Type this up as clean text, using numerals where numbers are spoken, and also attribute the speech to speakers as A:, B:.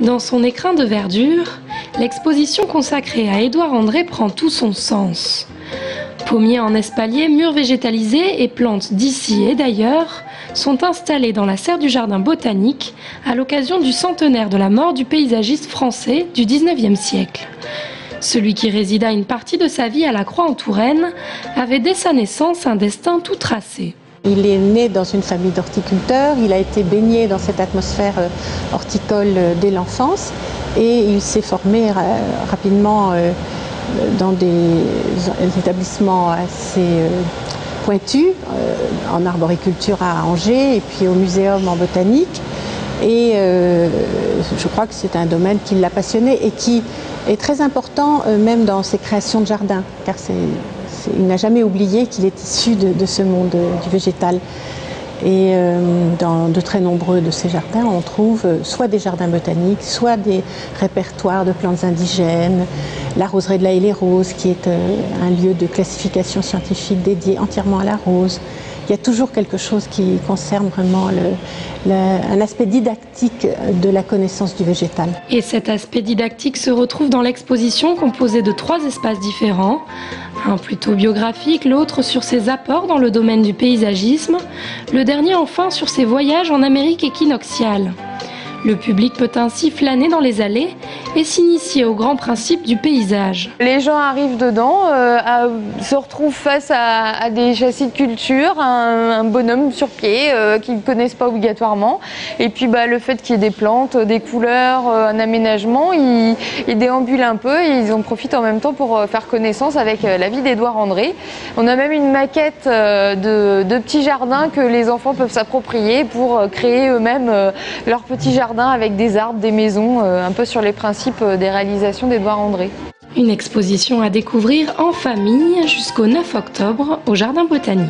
A: Dans son écrin de verdure, l'exposition consacrée à Édouard André prend tout son sens. Pommiers en espalier, murs végétalisés et plantes d'ici et d'ailleurs sont installés dans la serre du jardin botanique à l'occasion du centenaire de la mort du paysagiste français du XIXe siècle. Celui qui résida une partie de sa vie à la Croix-en-Touraine avait dès sa naissance un destin tout tracé.
B: Il est né dans une famille d'horticulteurs, il a été baigné dans cette atmosphère horticole dès l'enfance et il s'est formé rapidement dans des établissements assez pointus, en arboriculture à Angers et puis au muséum en botanique. Et je crois que c'est un domaine qui l'a passionné et qui est très important même dans ses créations de jardin, car il n'a jamais oublié qu'il est issu de ce monde du végétal. Et dans de très nombreux de ces jardins, on trouve soit des jardins botaniques, soit des répertoires de plantes indigènes, la roseraie de la Haye-les-Roses, qui est un lieu de classification scientifique dédié entièrement à la rose. Il y a toujours quelque chose qui concerne vraiment un aspect didactique de la connaissance du végétal.
A: Et cet aspect didactique se retrouve dans l'exposition composée de 3 espaces différents, un plutôt biographique, l'autre sur ses apports dans le domaine du paysagisme, le dernier enfin sur ses voyages en Amérique équinoxiale. Le public peut ainsi flâner dans les allées et s'initier aux grands principes du paysage.
C: Les gens arrivent dedans, se retrouvent face à des châssis de culture, un bonhomme sur pied qu'ils ne connaissent pas obligatoirement. Et puis le fait qu'il y ait des plantes, des couleurs, un aménagement, ils déambulent un peu et ils en profitent en même temps pour faire connaissance avec la vie d'Édouard André. On a même une maquette de petits jardins que les enfants peuvent s'approprier pour créer eux-mêmes leur petit jardin avec des arbres, des maisons, un peu sur les principes des réalisations d'Édouard André.
A: Une exposition à découvrir en famille jusqu'au 9 octobre au Jardin botanique.